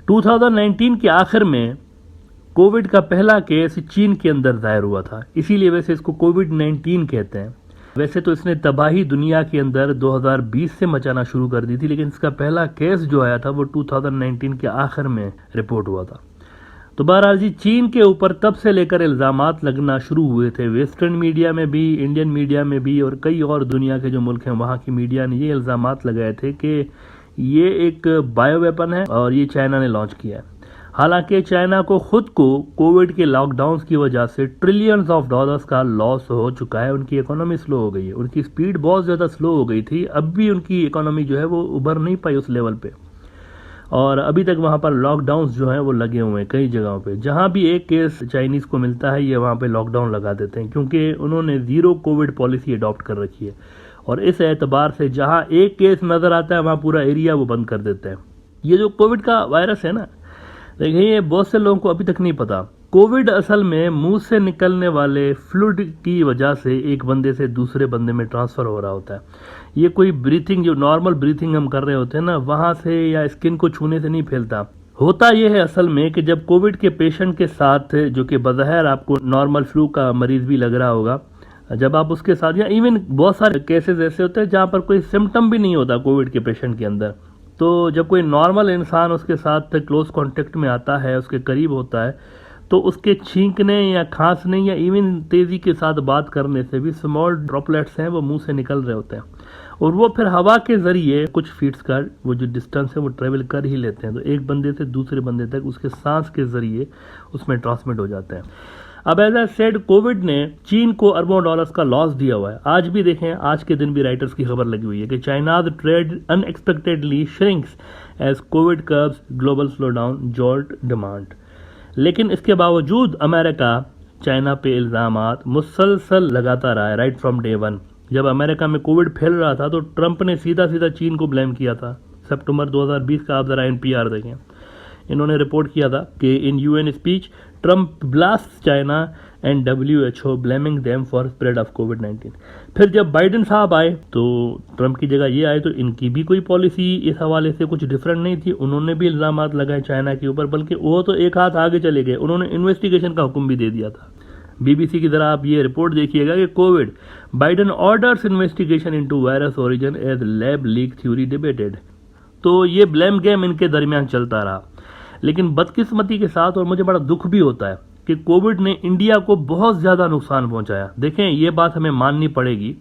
2019 کے آخر میں کووڈ کا پہلا کیس چین کے اندر ظاہر ہوا تھا، اسی لیے ویسے اس کو کووڈ-19 کہتے ہیں۔ ویسے تو اس نے تباہی دنیا کے اندر 2020 سے مچانا شروع کر دی تھی، لیکن اس کا پہلا کیس جو آیا تھا وہ 2019 کے آخر میں رپورٹ ہوا تھا۔ تو بہرحال جی، چین کے اوپر تب سے لے کر الزامات لگنا شروع ہوئے تھے، ویسٹرن میڈیا میں بھی، انڈین میڈیا میں بھی، اور کئی اور دنیا کے جو ملک ہیں وہاں کی میڈیا نے یہ الزامات لگائے تھے کہ یہ ایک بایو ویپن ہے اور یہ چائنا نے لانچ کیا ہے۔ حالانکہ چائنا کو خود کو کووڈ کے لاک ڈاؤنز کی وجہ سے ٹریلینز آف ڈالرز کا لاس ہو چکا ہے، ان کی اکانومی سلو ہو گئی ہے، ان کی سپیڈ بہت زیادہ سلو ہو گئی تھی، اب بھی ان کی اکانومی جو ہے وہ ابھر نہیں پائی اس لیول پہ، اور ابھی تک وہاں پر لاک ڈاؤنز جو ہیں وہ لگے ہوئے ہیں کئی جگہوں پہ۔ جہاں بھی ایک کیس چائنیز کو ملتا ہے یہ وہاں پہ لاک ڈاؤن لگا دیتے ہیں، کیونکہ انہوں نے زیرو کووڈ پالیسی اڈاپٹ کر رکھی ہے، اور اس اعتبار سے جہاں ایک کیس نظر آتا ہے وہاں پورا ایریا وہ بند کر دیتے ہیں۔ یہ جو کووڈ کا وائرس ہے نا، دیکھیں یہ بہت سے لوگوں کو ابھی تک نہیں پتا، کووڈ اصل میں منہ سے نکلنے والے فلوئڈ کی وجہ سے ایک بندے سے دوسرے بندے میں ٹرانسفر ہو رہا ہوتا ہے۔ یہ کوئی بریتھنگ، جو نارمل بریتھنگ ہم کر رہے ہوتے ہیں نا، وہاں سے یا اسکن کو چھونے سے نہیں پھیلتا۔ ہوتا یہ ہے اصل میں کہ جب کووڈ کے پیشنٹ کے ساتھ، جو کہ بظاہر آپ کو نارمل فلو کا مریض بھی لگ رہا ہوگا، جب آپ اس کے ساتھ، یا ایون بہت سارے کیسز ایسے ہوتے ہیں جہاں پر کوئی سمٹم بھی نہیں ہوتا کووڈ کے پیشنٹ کے اندر، تو جب کوئی نارمل انسان اس کے ساتھ کلوز کانٹیکٹ میں آتا ہے، اس کے قریب ہوتا ہے، تو اس کے چھینکنے یا کھانسنے یا ایون تیزی کے ساتھ بات کرنے سے بھی اسمال ڈراپلیٹس ہیں وہ منہ سے نکل رہے ہوتے ہیں، اور وہ پھر ہوا کے ذریعے کچھ فیٹس کا وہ جو ڈسٹنس ہے وہ ٹریول کر ہی لیتے ہیں، تو ایک بندے سے دوسرے بندے تک اس کے سانس کے ذریعے اس میں ٹرانسمٹ ہو جاتے ہیں۔ اب ایز اے سیڈ، کووڈ نے چین کو اربوں ڈالرز کا لاس دیا ہوا ہے۔ آج بھی دیکھیں، آج کے دن بھی رائٹرز کی خبر لگی ہوئی ہے کہ China's trade unexpectedly shrinks as covid curbs global slow down jolt demand. لیکن اس کے باوجود امریکہ چائنا پہ الزامات مسلسل لگاتا رہا ہے، رائٹ فرام ڈے ون۔ جب امریکہ میں کووڈ پھیل رہا تھا تو ٹرمپ نے سیدھا چین کو بلیم کیا تھا۔ سپٹمبر 2020 کا آپ ذرا NPR دیکھیں، انہوں نے رپورٹ کیا تھا کہ ان UN speech Trump blast China and WHO blaming them for spread of COVID-19. پھر جب بائیڈن صاحب آئے تو ٹرمپ کی جگہ یہ آئے تو ان کی بھی کوئی پالیسی اس حوالے سے کچھ ڈیفرنٹ نہیں تھی، انہوں نے بھی الزامات لگائے چائنا کے اوپر، بلکہ وہ تو ایک ہاتھ آگے چلے گئے، انہوں نے انویسٹیگیشن کا حکم بھی دے دیا تھا۔ BBC کی ذرا آپ یہ رپورٹ دیکھیے گا کہ Covid, Biden orders investigation into virus origin as lab leak theory debated. تو یہ بلیم گیم ان کے درمیان چلتا رہا، لیکن بدقسمتی کے ساتھ، اور مجھے بڑا دکھ بھی ہوتا ہے کہ کووڈ نے انڈیا کو بہت زیادہ نقصان پہنچایا۔ دیکھیں یہ بات ہمیں ماننی پڑے گی،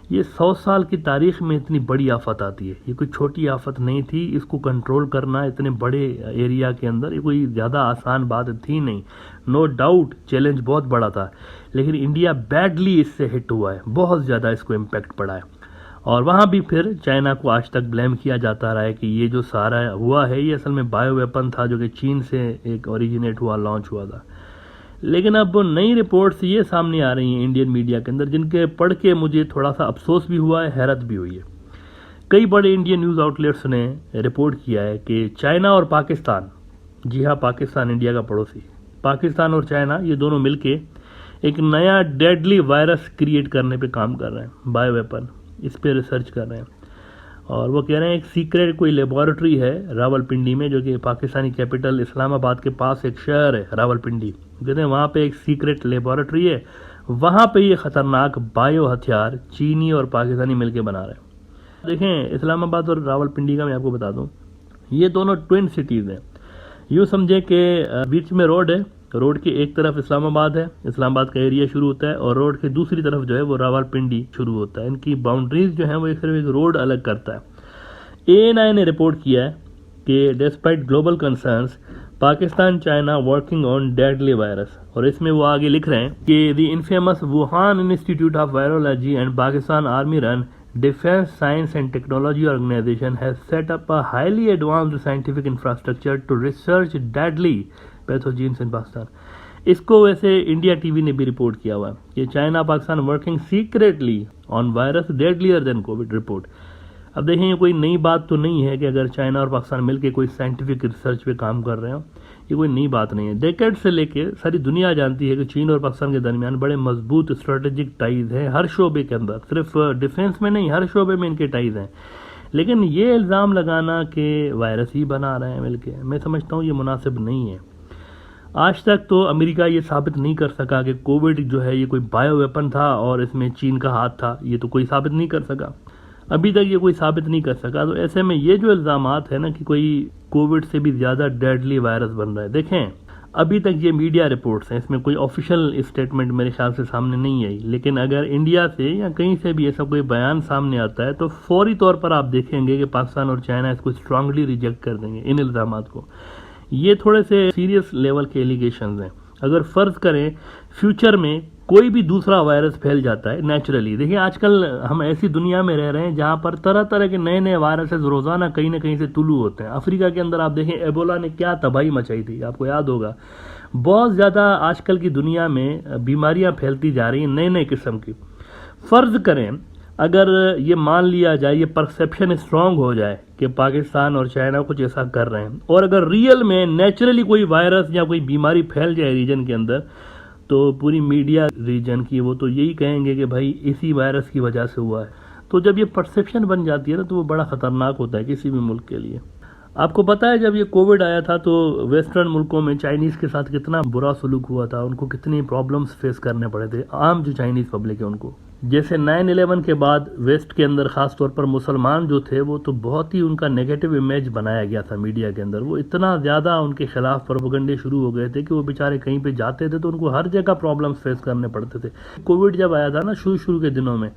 یہ 100 سال کی تاریخ میں اتنی بڑی آفت آتی ہے، یہ کوئی چھوٹی آفت نہیں تھی، اس کو کنٹرول کرنا اتنے بڑے ایریا کے اندر یہ کوئی زیادہ آسان بات تھی نہیں، نو ڈاؤٹ چیلنج بہت بڑا تھا، لیکن انڈیا بیڈلی اس سے ہٹ ہوا ہے، بہت زیادہ اس کو امپیکٹ پڑا ہے، اور وہاں بھی پھر چائنا کو آج تک بلیم کیا جاتا رہا ہے کہ یہ جو سارا ہوا ہے یہ اصل میں بایو ویپن تھا جو کہ چین سے ایک اوریجنیٹ ہوا، لانچ ہوا تھا۔ لیکن اب نئی رپورٹس یہ سامنے آ رہی ہیں انڈین میڈیا کے اندر، جن کے پڑھ کے مجھے تھوڑا سا افسوس بھی ہوا ہے، حیرت بھی ہوئی ہے۔ کئی بڑے انڈین نیوز آؤٹ لیٹس نے رپورٹ کیا ہے کہ چائنا اور پاکستان، جی ہاں پاکستان انڈیا کا پڑوسی، پاکستان اور چائنا یہ دونوں مل کے ایک نیا ڈیڈلی وائرس کریٹ کرنے پہ کام کر رہے ہیں، بایو ویپن، اس پہ ریسرچ کر رہے ہیں، اور وہ کہہ رہے ہیں ایک سیکریٹ کوئی لیبارٹری ہے راول پنڈی میں، جو کہ پاکستانی کیپٹل اسلام آباد کے پاس ایک شہر ہے راول پنڈی، کہتے ہیں وہاں پہ ایک سیکریٹ لیبارٹری ہے، وہاں پہ یہ خطرناک بایو ہتھیار چینی اور پاکستانی مل کے بنا رہے ہیں۔ دیکھیں اسلام آباد اور راول پنڈی کا میں آپ کو بتا دوں، یہ دونوں ٹوئن سٹیز ہیں، یوں سمجھے کہ بیچ میں روڈ ہے، روڈ کی ایک طرف اسلام آباد ہے، اسلام آباد کا ایریا شروع ہوتا ہے، اور روڈ کی دوسری طرف جو ہے وہ راول پنڈی شروع ہوتا ہے، ان کی باؤنڈریز جو ہیں وہ صرف ایک روڈ الگ کرتا ہے۔ ANI نے رپورٹ کیا ہے کہ despite global concerns Pakistan China working on deadly virus, اور اس میں وہ آگے لکھ رہے ہیں کہ the infamous Wuhan institute of virology and Pakistan army run defence science and technology organisation has set up a highly advanced scientific infrastructure to research deadly pathogens in Pakistan. اس کو ویسے انڈیا ٹی وی نے بھی رپورٹ کیا ہوا ہے کہ China Pakistan working secretly آن virus ڈیڈلیئر دین Covid report. اب دیکھیں یہ کوئی نئی بات تو نہیں ہے کہ اگر چائنا اور پاکستان مل کے کوئی سائنٹیفک ریسرچ پہ کام کر رہے ہوں، یہ کوئی نئی بات نہیں ہے، ڈیکیڈ سے لے کے ساری دنیا جانتی ہے کہ چین اور پاکستان کے درمیان بڑے مضبوط اسٹریٹجک ٹائز ہیں ہر شعبے کے اندر، صرف ڈیفینس میں نہیں، ہر شعبے میں ان کے ٹائز ہیں، لیکن یہ الزام لگانا کہ وائرس ہی بنا رہے ہیں مل کے، میں سمجھتا ہوں یہ مناسب نہیں ہے۔ آج تک تو امریکہ یہ ثابت نہیں کر سکا کہ کووڈ جو ہے یہ کوئی بایو ویپن تھا اور اس میں چین کا ہاتھ تھا، یہ تو کوئی ثابت نہیں کر سکا، ابھی تک یہ کوئی ثابت نہیں کر سکا۔ تو ایسے میں یہ جو الزامات ہیں نا کہ کوئی کووڈ سے بھی زیادہ ڈیڈلی وائرس بن رہا ہے، دیکھیں ابھی تک یہ میڈیا رپورٹس ہیں، اس میں کوئی آفیشیل اسٹیٹمنٹ میرے خیال سے سامنے نہیں آئی، لیکن اگر انڈیا سے یا کہیں سے بھی ایسا کوئی بیان سامنے آتا ہے تو فوری طور پر آپ دیکھیں گے کہ پاکستان اور چائنا اس کو اسٹرانگلی ریجیکٹ کر دیں گے ان الزامات کو۔ یہ تھوڑے سے سیریس لیول کے ایلیگیشنز ہیں۔ اگر فرض کریں فیوچر میں کوئی بھی دوسرا وائرس پھیل جاتا ہے نیچرلی، دیکھیں آج کل ہم ایسی دنیا میں رہ رہے ہیں جہاں پر طرح طرح کے نئے نئے وائرسز روزانہ کہیں نہ کہیں سے طلوع ہوتے ہیں۔ افریقہ کے اندر آپ دیکھیں ایبولا نے کیا تباہی مچائی تھی، آپ کو یاد ہوگا۔ بہت زیادہ آج کل کی دنیا میں بیماریاں پھیلتی جا رہی ہیں نئے نئے قسم کی۔ فرض کریں اگر یہ مان لیا جائے، یہ پرسیپشن اسٹرانگ ہو جائے کہ پاکستان اور چائنا کچھ ایسا کر رہے ہیں، اور اگر ریئل میں نیچرلی کوئی وائرس یا کوئی بیماری پھیل جائے ریجن کے اندر، تو پوری میڈیا ریجن کی وہ تو یہی کہیں گے کہ بھائی اسی وائرس کی وجہ سے ہوا ہے۔ تو جب یہ پرسیپشن بن جاتی ہے نا تو وہ بڑا خطرناک ہوتا ہے کسی بھی ملک کے لیے۔ آپ کو پتا ہے جب یہ کووڈ آیا تھا تو ویسٹرن ملکوں میں چائنیز کے ساتھ کتنا برا سلوک ہوا تھا، ان کو کتنی پرابلمز فیس کرنے پڑے تھے، عام جو چائنیز پبلک ہے ان کو۔ جیسے 9/11 کے بعد ویسٹ کے اندر خاص طور پر مسلمان جو تھے وہ تو بہت ہی ان کا نیگیٹو امیج بنایا گیا تھا میڈیا کے اندر، وہ اتنا زیادہ ان کے خلاف پروپیگنڈے شروع ہو گئے تھے کہ وہ بیچارے کہیں پہ جاتے تھے تو ان کو ہر جگہ پرابلمز فیس کرنے پڑتے تھے۔ کووڈ جب آیا تھا نا شروع کے دنوں میں،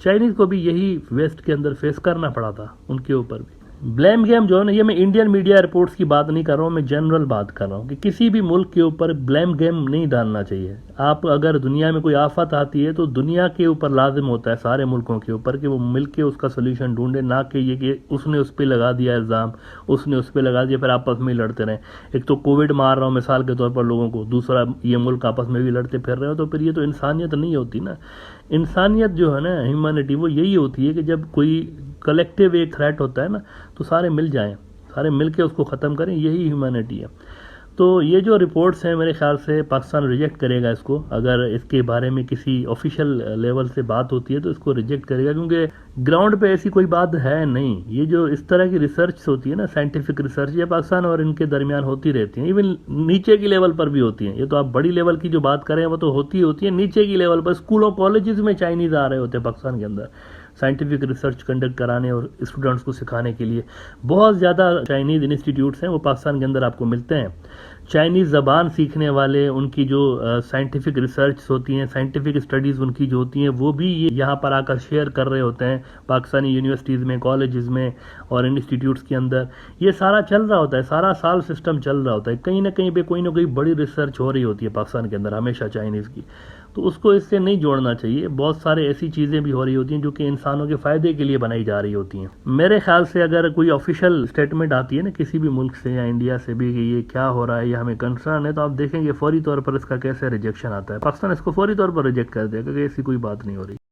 چائنیز کو بھی یہی ویسٹ کے اندر فیس کرنا پڑا تھا ان کے اوپر بھی۔ بلیم گیم جو ہے نا، یہ میں انڈین میڈیا رپورٹس کی بات نہیں کر رہا ہوں، میں جنرل بات کر رہا ہوں کہ کسی بھی ملک کے اوپر بلیم گیم نہیں ڈالنا چاہیے۔ آپ اگر دنیا میں کوئی آفت آتی ہے تو دنیا کے اوپر لازم ہوتا ہے سارے ملکوں کے اوپر کہ وہ مل کے اس کا سولوشن ڈھونڈے، نہ کہ یہ کہ اس نے اس پہ لگا دیا الزام، اس نے اس پہ لگا دیا پھر آپس میں ہی لڑتے رہیں۔ ایک تو کووڈ مار رہا ہوں مثال کے طور پر لوگوں کو، دوسرا یہ ملک آپس میں بھی لڑتے پھر رہے ہو، تو پھر یہ تو انسانیت نہیں ہوتی نا۔ انسانیت جو ہے نا، ہیومینٹی، وہ یہی ہوتی ہے کہ جب کوئی کلیکٹیو ایک تھریٹ ہوتا ہے نا تو سارے مل جائیں، سارے مل کے اس کو ختم کریں، یہی ہیومینٹی ہے۔ تو یہ جو رپورٹس ہیں میرے خیال سے پاکستان ریجیکٹ کرے گا اس کو، اگر اس کے بارے میں کسی آفیشیل لیول سے بات ہوتی ہے تو اس کو ریجیکٹ کرے گا، کیونکہ گراؤنڈ پہ ایسی کوئی بات ہے نہیں۔ یہ جو اس طرح کی ریسرچ ہوتی ہے نا، سائنٹیفک ریسرچ، یہ پاکستان اور ان کے درمیان ہوتی رہتی ہیں، ایون نیچے کی لیول پر بھی ہوتی ہیں۔ یہ تو آپ بڑی لیول کی جو بات کریں وہ تو ہوتی ہے، نیچے کی لیول پر اسکولوں کالجز میں چائنیز آ رہے ہوتے ہیں پاکستان کے اندر سائنٹیفک ریسرچ کنڈکٹ کرانے اور اسٹوڈنٹس کو سکھانے کے لیے۔ بہت زیادہ چائنیز انسٹیٹیوٹس ہیں وہ پاکستان کے اندر آپ کو ملتے ہیں۔ چائنیز زبان سیکھنے والے، ان کی جو سائنٹیفک ریسرچ ہوتی ہیں، سائنٹیفک اسٹڈیز ان کی جو ہوتی ہیں، وہ بھی یہاں پر آ کر شیئر کر رہے ہوتے ہیں پاکستانی یونیورسٹیز میں، کالجز میں اور انسٹیٹیوٹس کے اندر۔ یہ سارا چل رہا ہوتا ہے، سارا سال سسٹم چل رہا ہوتا ہے، کہیں نہ کہیں پہ کوئی نہ کوئی بڑی ریسرچ ہو رہی ہوتی ہے پاکستان کے اندر ہمیشہ چائنیز کی، تو اس کو اس سے نہیں جوڑنا چاہیے۔ بہت سارے ایسی چیزیں بھی ہو رہی ہوتی ہیں جو کہ انسانوں کے فائدے کے لیے بنائی جا رہی ہوتی ہیں۔ میرے خیال سے اگر کوئی آفیشیل اسٹیٹمنٹ آتی ہے نا کسی بھی ملک سے یا انڈیا سے بھی کہ یہ کیا ہو رہا ہے، یہ ہمیں کنسرن ہے، تو آپ دیکھیں گے فوری طور پر اس کا کیسے ریجیکشن آتا ہے۔ پاکستان اس کو فوری طور پر ریجیکٹ کر دے گا کہ ایسی کوئی بات نہیں ہو رہی۔